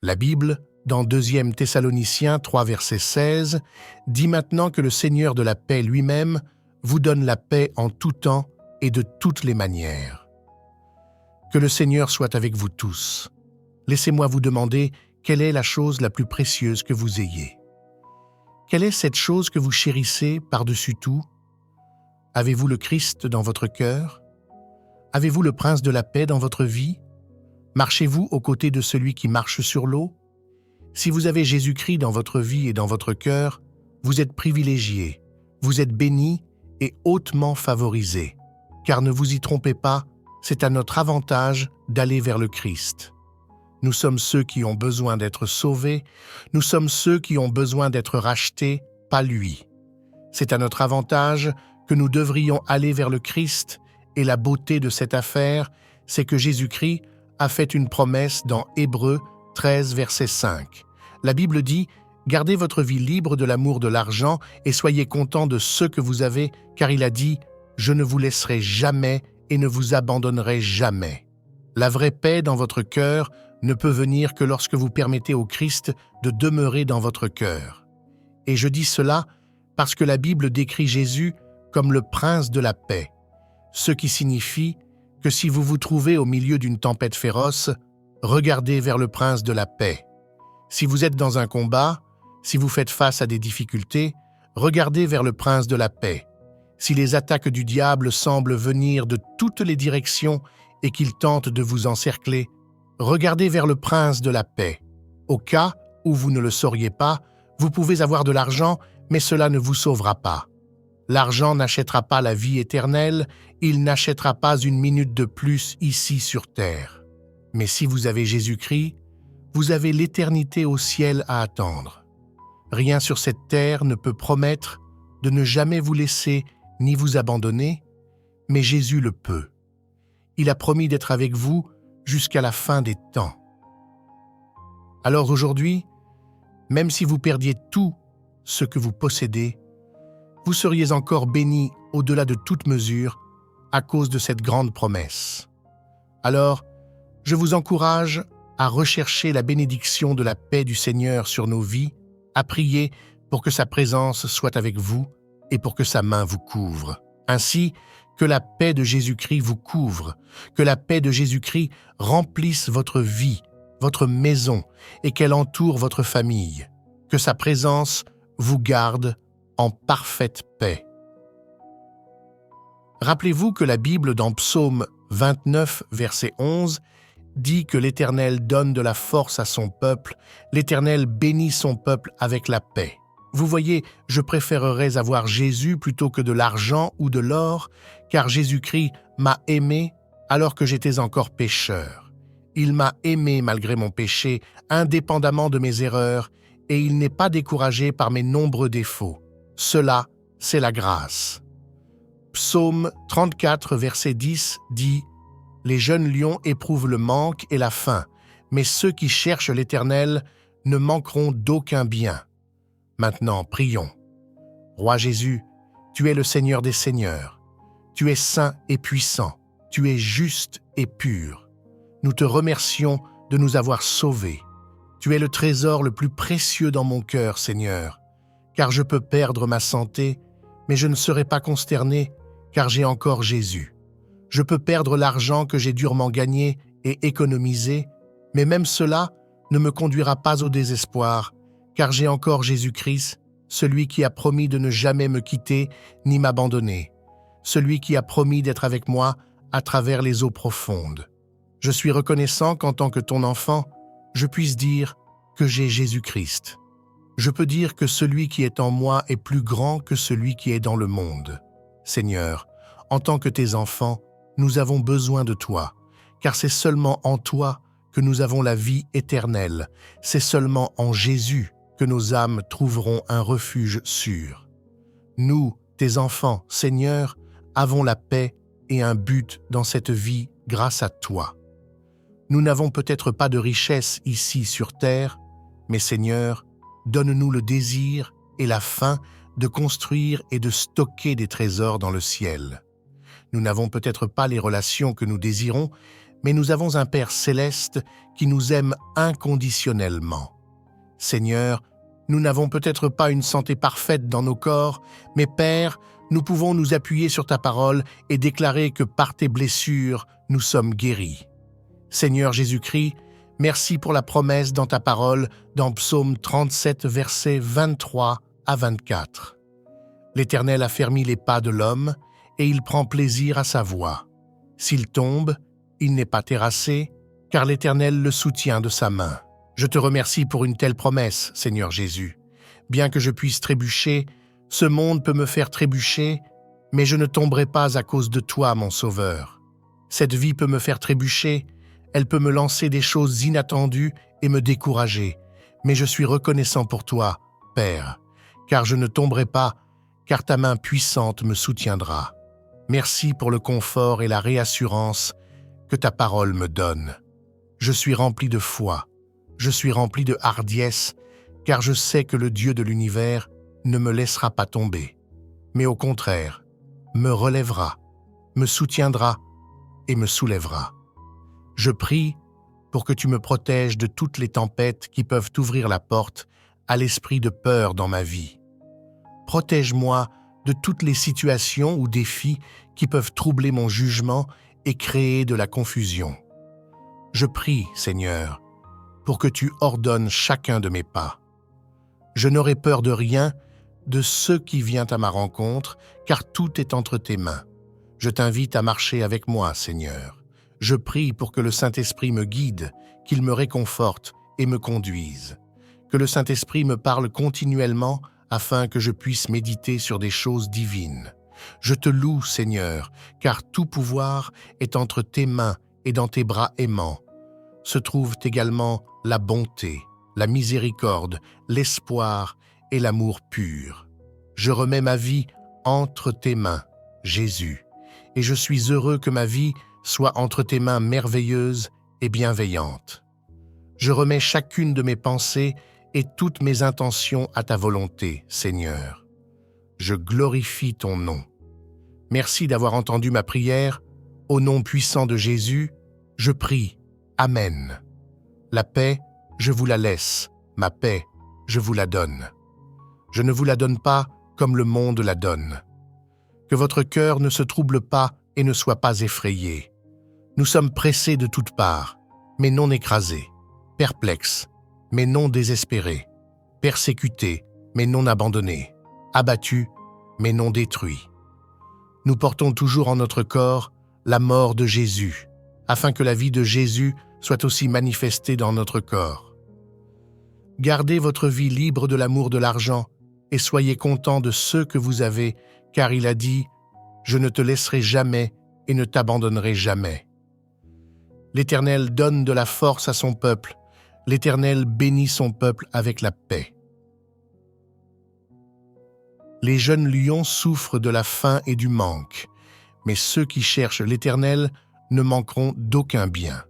La Bible, dans 2 Thessaloniciens 3, verset 16, dit maintenant que le Seigneur de la paix lui-même vous donne la paix en tout temps et de toutes les manières. Que le Seigneur soit avec vous tous. Laissez-moi vous demander quelle est la chose la plus précieuse que vous ayez. Quelle est cette chose que vous chérissez par-dessus tout? Avez-vous le Christ dans votre cœur? Avez-vous le Prince de la paix dans votre vie? Marchez-vous aux côtés de celui qui marche sur l'eau? Si vous avez Jésus-Christ dans votre vie et dans votre cœur, vous êtes privilégié, vous êtes béni et hautement favorisé. Car ne vous y trompez pas, c'est à notre avantage d'aller vers le Christ. Nous sommes ceux qui ont besoin d'être sauvés, nous sommes ceux qui ont besoin d'être rachetés, pas lui. C'est à notre avantage que nous devrions aller vers le Christ, et la beauté de cette affaire, c'est que Jésus-Christ a fait une promesse dans Hébreux 13, verset 5. La Bible dit « Gardez votre vie libre de l'amour de l'argent et soyez contents de ce que vous avez, car il a dit « Je ne vous laisserai jamais et ne vous abandonnerai jamais ». La vraie paix dans votre cœur ne peut venir que lorsque vous permettez au Christ de demeurer dans votre cœur. Et je dis cela parce que la Bible décrit Jésus comme le prince de la paix, ce qui signifie que si vous vous trouvez au milieu d'une tempête féroce, regardez vers le prince de la paix. Si vous êtes dans un combat, si vous faites face à des difficultés, regardez vers le prince de la paix. Si les attaques du diable semblent venir de toutes les directions et qu'il tente de vous encercler, regardez vers le prince de la paix. Au cas où vous ne le sauriez pas, vous pouvez avoir de l'argent, mais cela ne vous sauvera pas. L'argent n'achètera pas la vie éternelle, il n'achètera pas une minute de plus ici sur terre. Mais si vous avez Jésus-Christ, vous avez l'éternité au ciel à attendre. Rien sur cette terre ne peut promettre de ne jamais vous laisser ni vous abandonner, mais Jésus le peut. Il a promis d'être avec vous jusqu'à la fin des temps. Alors aujourd'hui, même si vous perdiez tout ce que vous possédez, vous seriez encore bénis au-delà de toute mesure à cause de cette grande promesse. Alors, je vous encourage à rechercher la bénédiction de la paix du Seigneur sur nos vies, à prier pour que sa présence soit avec vous et pour que sa main vous couvre. Ainsi, que la paix de Jésus-Christ vous couvre, que la paix de Jésus-Christ remplisse votre vie, votre maison et qu'elle entoure votre famille, que sa présence vous garde en parfaite paix. Rappelez-vous que la Bible dans Psaume 29, verset 11, dit que l'Éternel donne de la force à son peuple, l'Éternel bénit son peuple avec la paix. Vous voyez, je préférerais avoir Jésus plutôt que de l'argent ou de l'or, car Jésus-Christ m'a aimé alors que j'étais encore pécheur. Il m'a aimé malgré mon péché, indépendamment de mes erreurs, et il n'est pas découragé par mes nombreux défauts. Cela, c'est la grâce. Psaume 34, verset 10 dit « Les jeunes lions éprouvent le manque et la faim, mais ceux qui cherchent l'Éternel ne manqueront d'aucun bien. » Maintenant, prions. Roi Jésus, tu es le Seigneur des Seigneurs. Tu es saint et puissant. Tu es juste et pur. Nous te remercions de nous avoir sauvés. Tu es le trésor le plus précieux dans mon cœur, Seigneur, car je peux perdre ma santé, mais je ne serai pas consterné, car j'ai encore Jésus. Je peux perdre l'argent que j'ai durement gagné et économisé, mais même cela ne me conduira pas au désespoir, car j'ai encore Jésus-Christ, celui qui a promis de ne jamais me quitter ni m'abandonner, celui qui a promis d'être avec moi à travers les eaux profondes. Je suis reconnaissant qu'en tant que ton enfant, je puisse dire que j'ai Jésus-Christ. Je peux dire que celui qui est en moi est plus grand que celui qui est dans le monde. Seigneur, en tant que tes enfants, nous avons besoin de toi, car c'est seulement en toi que nous avons la vie éternelle. C'est seulement en Jésus que nos âmes trouveront un refuge sûr. Nous, tes enfants, Seigneur, avons la paix et un but dans cette vie grâce à toi. Nous n'avons peut-être pas de richesse ici sur terre, mais Seigneur, donne-nous le désir et la faim de construire et de stocker des trésors dans le ciel. Nous n'avons peut-être pas les relations que nous désirons, mais nous avons un Père céleste qui nous aime inconditionnellement. Seigneur, nous n'avons peut-être pas une santé parfaite dans nos corps, mais Père, nous pouvons nous appuyer sur ta parole et déclarer que par tes blessures, nous sommes guéris. Seigneur Jésus-Christ, merci pour la promesse dans ta parole dans Psaume 37, versets 23 à 24. L'Éternel a fermi les pas de l'homme et il prend plaisir à sa voix. S'il tombe, il n'est pas terrassé, car l'Éternel le soutient de sa main. Je te remercie pour une telle promesse, Seigneur Jésus. Bien que je puisse trébucher, ce monde peut me faire trébucher, mais je ne tomberai pas à cause de toi, mon Sauveur. Cette vie peut me faire trébucher, elle peut me lancer des choses inattendues et me décourager, mais je suis reconnaissant pour toi, Père, car je ne tomberai pas, car ta main puissante me soutiendra. Merci pour le confort et la réassurance que ta parole me donne. Je suis rempli de foi, je suis rempli de hardiesse, car je sais que le Dieu de l'univers ne me laissera pas tomber, mais au contraire, me relèvera, me soutiendra et me soulèvera. Je prie pour que tu me protèges de toutes les tempêtes qui peuvent ouvrir la porte à l'esprit de peur dans ma vie. Protège-moi de toutes les situations ou défis qui peuvent troubler mon jugement et créer de la confusion. Je prie, Seigneur, pour que tu ordonnes chacun de mes pas. Je n'aurai peur de rien, de ce qui vient à ma rencontre, car tout est entre tes mains. Je t'invite à marcher avec moi, Seigneur. Je prie pour que le Saint-Esprit me guide, qu'il me réconforte et me conduise. Que le Saint-Esprit me parle continuellement afin que je puisse méditer sur des choses divines. Je te loue, Seigneur, car tout pouvoir est entre tes mains et dans tes bras aimants. Se trouvent également la bonté, la miséricorde, l'espoir et l'amour pur. Je remets ma vie entre tes mains, Jésus, et je suis heureux que ma vie soit entre tes mains merveilleuses et bienveillantes. Je remets chacune de mes pensées et toutes mes intentions à ta volonté, Seigneur. Je glorifie ton nom. Merci d'avoir entendu ma prière. Au nom puissant de Jésus, je prie. Amen. La paix, je vous la laisse. Ma paix, je vous la donne. Je ne vous la donne pas comme le monde la donne. Que votre cœur ne se trouble pas et ne soit pas effrayé. Nous sommes pressés de toutes parts, mais non écrasés, perplexes, mais non désespérés, persécutés, mais non abandonnés, abattus, mais non détruits. Nous portons toujours en notre corps la mort de Jésus, afin que la vie de Jésus soit aussi manifestée dans notre corps. Gardez votre vie libre de l'amour de l'argent et soyez contents de ce que vous avez, car il a dit « Je ne te laisserai jamais et ne t'abandonnerai jamais ». L'Éternel donne de la force à son peuple. L'Éternel bénit son peuple avec la paix. Les jeunes lions souffrent de la faim et du manque, mais ceux qui cherchent l'Éternel ne manqueront d'aucun bien.